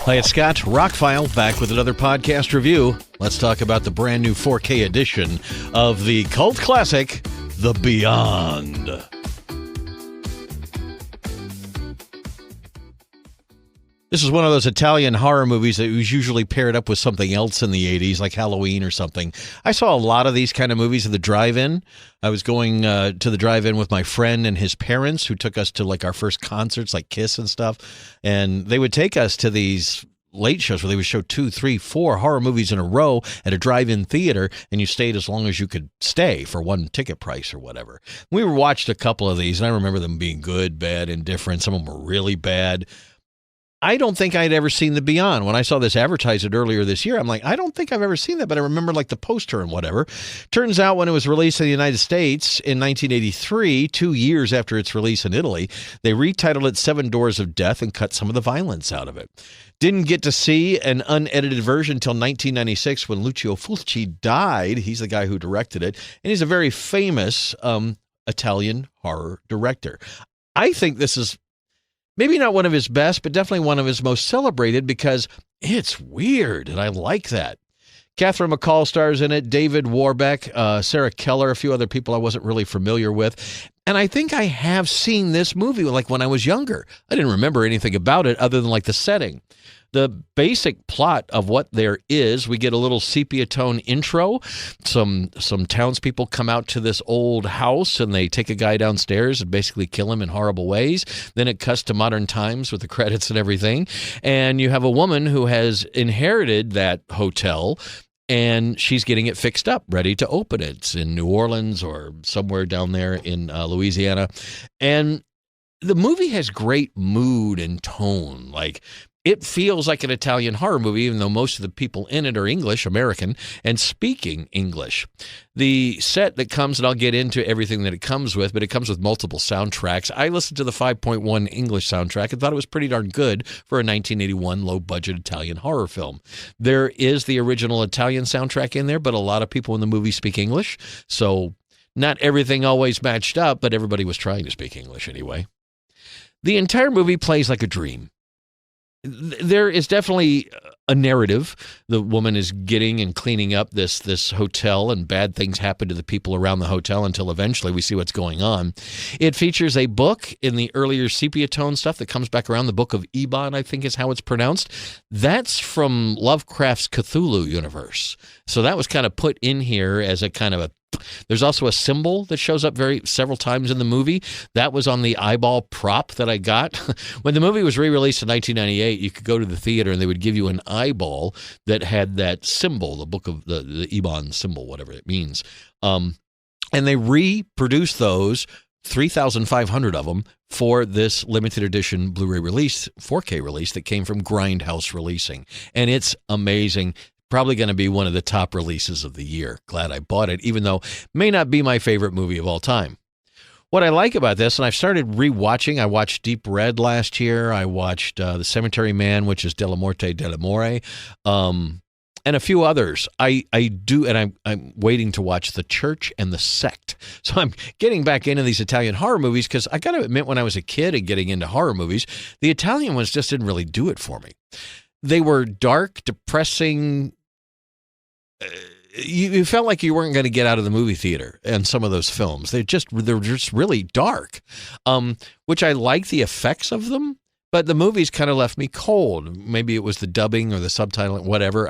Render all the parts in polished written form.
Hi, it's Scott. ROCKFILE back with another podcast review. Let's talk about the brand new 4K edition of the cult classic, The Beyond. This is one of those Italian horror movies that was usually paired up with something else in the 80s, like Halloween or something. I saw a lot of these kind of movies at the drive-in. I was going to the drive-in with my friend and his parents, who took us to like our first concerts, like Kiss and stuff. And they would take us to these late shows where they would show 2, 3, 4 horror movies in a row at a drive-in theater, and you stayed as long as you could stay for one ticket price or whatever. We watched a couple of these, and I remember them being good, bad, indifferent. Some of them were really bad. I don't think I'd ever seen The Beyond. When I saw this advertised earlier this year, I'm like, I don't think I've ever seen that, but I remember like the poster and whatever. Turns out when it was released in the United States in 1983, 2 years after its release in Italy, they retitled it Seven Doors of Death and cut some of the violence out of it. Didn't get to see an unedited version until 1996 when Lucio Fulci died. He's the guy who directed it, and he's a very famous Italian horror director. I think this is maybe not one of his best, but definitely one of his most celebrated because it's weird, and I like that. Catherine McCall stars in it, David Warbeck, Sarah Keller, a few other people I wasn't really familiar with. And I think I have seen this movie like when I was younger. I didn't remember anything about it other than like the setting. The basic plot of what there is, we get a little sepia tone intro. Some townspeople come out to this old house and they take a guy downstairs and basically kill him in horrible ways. Then it cuts to modern times with the credits and everything. And you have a woman who has inherited that hotel, and she's getting it fixed up, ready to open it. It's in New Orleans or somewhere down there in Louisiana. And the movie has great mood and tone. Like, it feels like an Italian horror movie, even though most of the people in it are English, American, and speaking English. The set that comes, and I'll get into everything that it comes with, but it comes with multiple soundtracks. I listened to the 5.1 English soundtrack and thought it was pretty darn good for a 1981 low-budget Italian horror film. There is the original Italian soundtrack in there, but a lot of people in the movie speak English, so not everything always matched up, but everybody was trying to speak English anyway. The entire movie plays like a dream. There is definitely a narrative. The woman is getting and cleaning up this hotel, and bad things happen to the people around the hotel until eventually we see what's going on. It features a book in the earlier sepia tone stuff that comes back around, the Book of Eban, I think is how it's pronounced. That's from Lovecraft's Cthulhu universe. So that was kind of put in here as a kind of a. There's also a symbol that shows up several times in the movie. That was on the eyeball prop that I got. When the movie was re-released in 1998, you could go to the theater and they would give you an eyeball that had that symbol, the book of the Eban symbol, whatever it means. And they reproduced those, 3,500 of them, for this limited edition Blu-ray release, 4K release that came from Grindhouse Releasing. And it's amazing. Probably going to be one of the top releases of the year. Glad I bought it, even though it may not be my favorite movie of all time. What I like about this, and I've started re-watching, I watched Deep Red last year. I watched The Cemetery Man, which is Della Morte dell'Amore, and a few others. I do, and I'm waiting to watch The Church and The Sect. So I'm getting back into these Italian horror movies because I got to admit, when I was a kid and getting into horror movies, the Italian ones just didn't really do it for me. They were dark, depressing. You felt like you weren't going to get out of the movie theater in some of those films. They're just really dark, which I like the effects of them, but the movies kind of left me cold. Maybe it was the dubbing or the subtitling, whatever.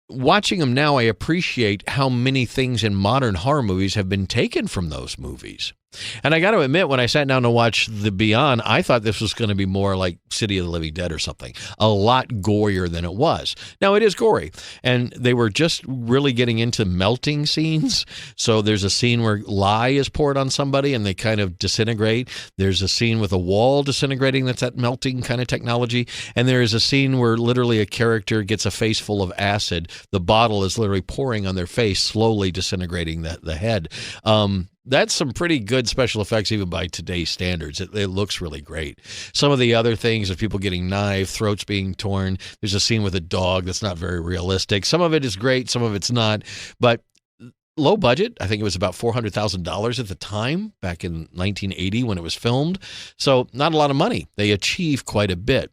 Watching them now, I appreciate how many things in modern horror movies have been taken from those movies. And I got to admit, when I sat down to watch The Beyond, I thought this was going to be more like City of the Living Dead or something, a lot gorier than it was. Now, it is gory, and they were just really getting into melting scenes. So there's a scene where lye is poured on somebody and they kind of disintegrate. There's a scene with a wall disintegrating, that's that melting kind of technology. And there is a scene where literally a character gets a face full of acid. The bottle is literally pouring on their face, slowly disintegrating the head. That's some pretty good special effects, even by today's standards. It looks really great. Some of the other things are people getting knifed, throats being torn. There's a scene with a dog that's not very realistic. Some of it is great, some of it's not. But low budget. I think it was about $400,000 at the time, back in 1980 when it was filmed. So not a lot of money. They achieved quite a bit.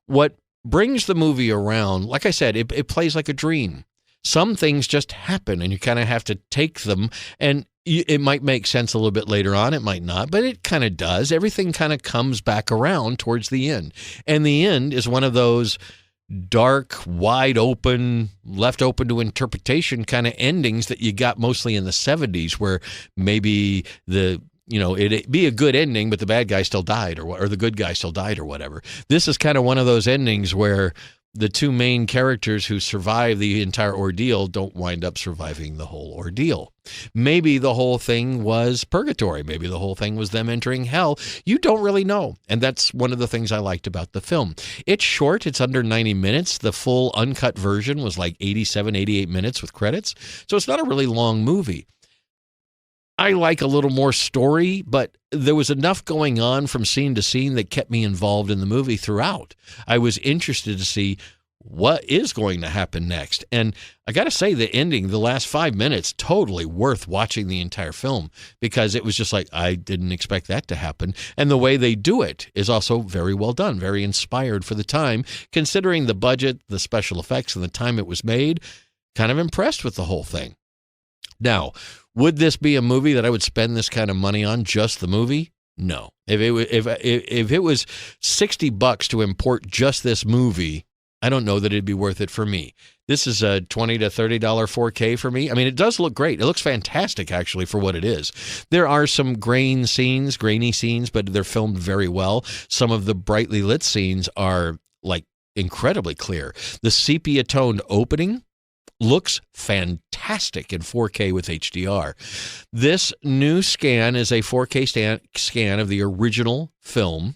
What brings the movie around. Like I said, it plays like a dream. Some things just happen, and you kind of have to take them, and it might make sense a little bit later on. It might not, but it kind of does. Everything kind of comes back around towards the end. And the end is one of those dark, wide open, left open to interpretation kind of endings that you got mostly in the 70s, where maybe it'd be a good ending, but the bad guy still died, or the good guy still died, or whatever. This is kind of one of those endings where the two main characters who survive the entire ordeal don't wind up surviving the whole ordeal. Maybe the whole thing was purgatory. Maybe the whole thing was them entering hell. You don't really know. And that's one of the things I liked about the film. It's short. It's under 90 minutes. The full uncut version was like 87, 88 minutes with credits. So it's not a really long movie. I like a little more story, but there was enough going on from scene to scene that kept me involved in the movie throughout. I was interested to see what is going to happen next. And I got to say, the ending, the last 5 minutes, totally worth watching the entire film, because it was just like, I didn't expect that to happen. And the way they do it is also very well done, very inspired for the time, considering the budget, the special effects, and the time it was made. Kind of impressed with the whole thing. Now, would this be a movie that I would spend this kind of money on, just the movie? No. If it was $60 to import just this movie, I don't know that it'd be worth it for me. This is a $20 to $30 4K for me. I mean, it does look great. It looks fantastic, actually, for what it is. There are some grainy scenes, but they're filmed very well. Some of the brightly lit scenes are, like, incredibly clear. The sepia-toned opening looks fantastic in 4K with HDR. This new scan is a 4K scan of the original film.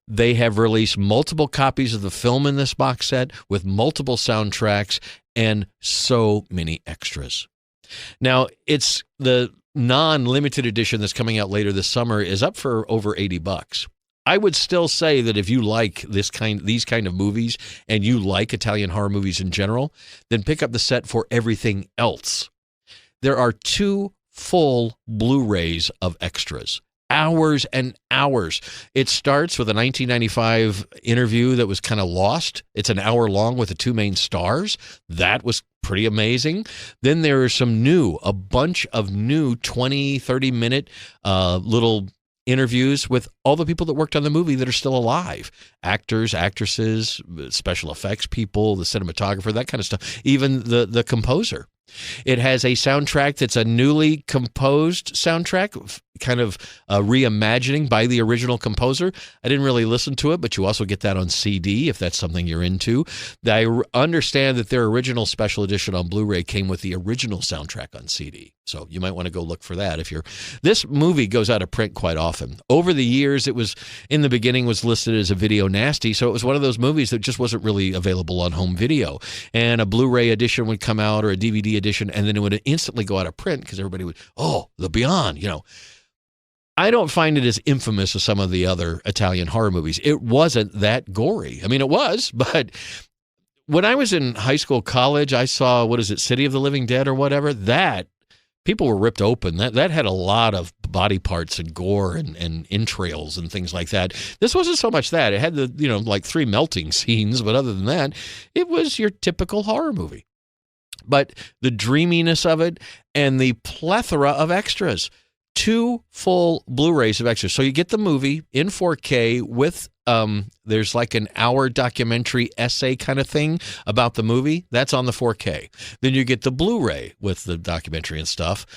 They have released multiple copies of the film in this box set with multiple soundtracks and so many extras. Now, it's the non-limited edition that's coming out later this summer is up for over $80. I would still say that if you like these kind of movies and you like Italian horror movies in general, then pick up the set for everything else. There are 2 full Blu-rays of extras. Hours and hours. It starts with a 1995 interview that was kind of lost. It's an hour long with the 2 main stars. That was pretty amazing. Then there are a bunch of new 20, 30-minute little interviews with all the people that worked on the movie that are still alive. Actors, actresses, special effects people, the cinematographer, that kind of stuff. Even the composer. It has a soundtrack that's a newly composed soundtrack, kind of reimagining by the original composer. I didn't really listen to it, but you also get that on CD if that's something you're into. I understand that their original special edition on Blu-ray came with the original soundtrack on CD. So you might want to go look for that. This movie goes out of print quite often. Over the years, in the beginning was listed as a video nasty, so it was one of those movies that just wasn't really available on home video. And a Blu-ray edition would come out, or a DVD edition, and then it would instantly go out of print because everybody would, the Beyond, I don't find it as infamous as some of the other Italian horror movies. It wasn't that gory. I mean, it was, but when I was in high school, college, I saw, City of the Living Dead or whatever, that people were ripped open. That had a lot of body parts and gore and entrails and things like that. This wasn't so much that. It had like 3 melting scenes, but other than that, it was your typical horror movie. But the dreaminess of it and the plethora of extras. 2 full Blu-rays of extras. So you get the movie in 4K with, there's like an hour documentary essay kind of thing about the movie. That's on the 4K. Then you get the Blu-ray with the documentary and stuff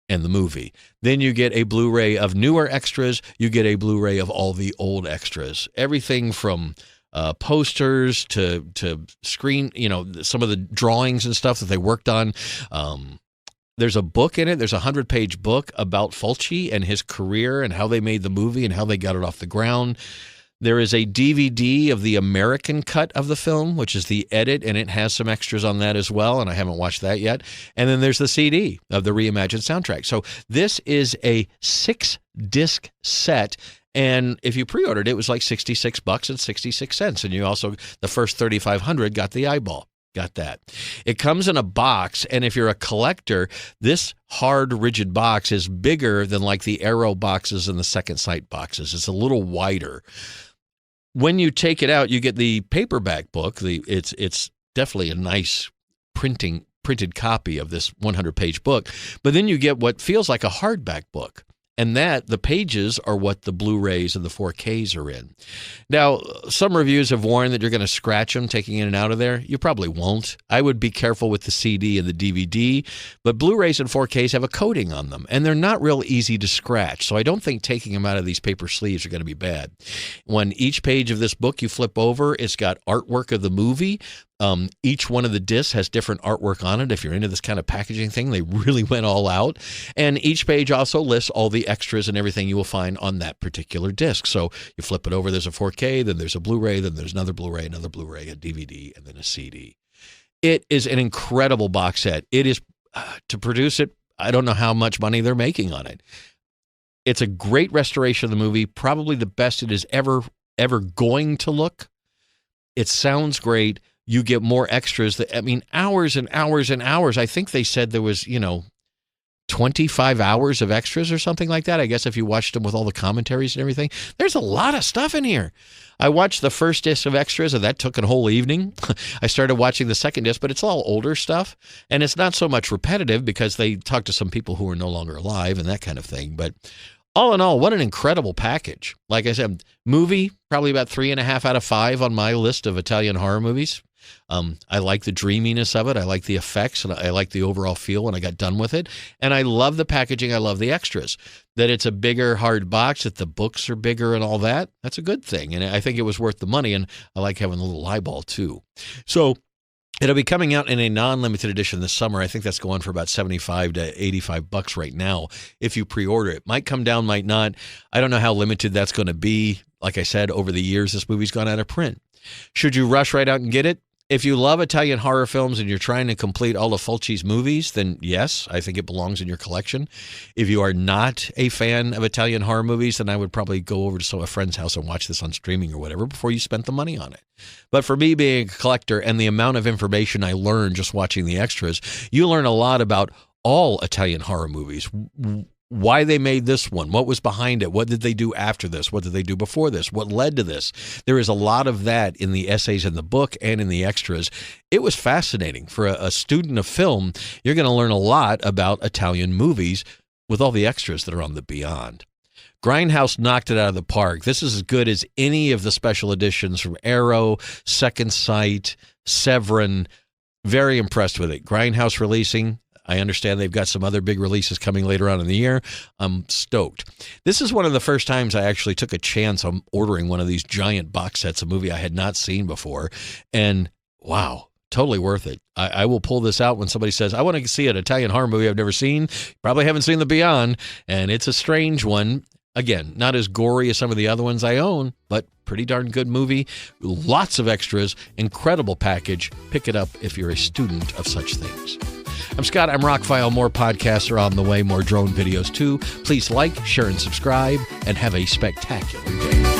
and the movie. Then you get a Blu-ray of newer extras. You get a Blu-ray of all the old extras. Everything from posters to screen, some of the drawings and stuff that they worked on. There's a book in it. There's a 100-page book about Fulci and his career and how they made the movie and how they got it off the ground. There is a DVD of the American cut of the film, which is the edit, and it has some extras on that as well, and I haven't watched that yet. And then there's the CD of the reimagined soundtrack. So this is a 6-disc set, and if you pre-ordered it was like $66 and 66 cents, and you also, the first 3,500 got the eyeball. Got that. It comes in a box, and if you're a collector, this hard, rigid box is bigger than like the Arrow boxes and the Second Sight boxes. It's a little wider. When you take it out, you get the paperback book. It's definitely a nice printed copy of this 100-page book, but then you get what feels like a hardback book. And the pages are what the Blu-rays and the 4Ks are in. Now, some reviews have warned that you're going to scratch them taking it in and out of there. You probably won't. I would be careful with the CD and the DVD, but Blu-rays and 4Ks have a coating on them, and they're not real easy to scratch. So I don't think taking them out of these paper sleeves are going to be bad. When each page of this book you flip over, it's got artwork of the movie. Each one of the discs has different artwork on it. If you're into this kind of packaging thing, they really went all out. And each page also lists all the extras and everything you will find on that particular disc. So you flip it over, there's a 4K, then there's a Blu-ray, then there's another Blu-ray, a DVD, and then a CD. It is an incredible box set. It is, to produce it, I don't know how much money they're making on it. It's a great restoration of the movie, probably the best it is ever going to look. It sounds great. You get more extras. Hours and hours and hours. I think they said there was, 25 hours of extras or something like that. I guess if you watched them with all the commentaries and everything, there's a lot of stuff in here. I watched the first disc of extras, and that took a whole evening. I started watching the second disc, but it's all older stuff, and it's not so much repetitive because they talk to some people who are no longer alive and that kind of thing. But all in all, what an incredible package. Like I said, movie, probably about 3.5 out of 5 on my list of Italian horror movies. I like the dreaminess of it. I like the effects, and I like the overall feel when I got done with it. And I love the packaging. I love the extras. That it's a bigger hard box, that the books are bigger and all that. That's a good thing. And I think it was worth the money. And I like having a little eyeball too. So it'll be coming out in a non-limited edition this summer. I think that's going for about $75 to $85 right now if you pre-order it. Might come down, might not. I don't know how limited that's going to be. Like I said, over the years, this movie's gone out of print. Should you rush right out and get it? If you love Italian horror films and you're trying to complete all of Fulci's movies, then yes, I think it belongs in your collection. If you are not a fan of Italian horror movies, then I would probably go over to a friend's house and watch this on streaming or whatever before you spent the money on it. But for me, being a collector and the amount of information I learned just watching the extras, you learn a lot about all Italian horror movies. Why they made this one, what was behind it, what did they do after this, what did they do before this, what led to this. There is a lot of that in the essays in the book and in the extras. It was fascinating. For a student of film, you're going to learn a lot about Italian movies with all the extras that are on the Beyond. Grindhouse knocked it out of the park. This is as good as any of the special editions from Arrow, Second Sight, Severin. Very impressed with it. Grindhouse releasing. I understand they've got some other big releases coming later on in the year. I'm stoked. This is one of the first times I actually took a chance on ordering one of these giant box sets, a movie I had not seen before. And wow, totally worth it. I will pull this out when somebody says, I want to see an Italian horror movie I've never seen. Probably haven't seen The Beyond, and it's a strange one. Again, not as gory as some of the other ones I own, but pretty darn good movie. Lots of extras, incredible package. Pick it up if you're a student of such things. I'm Scott. I'm ROCKFILE. More podcasts are on the way, more drone videos too. Please like, share, and subscribe, and have a spectacular day.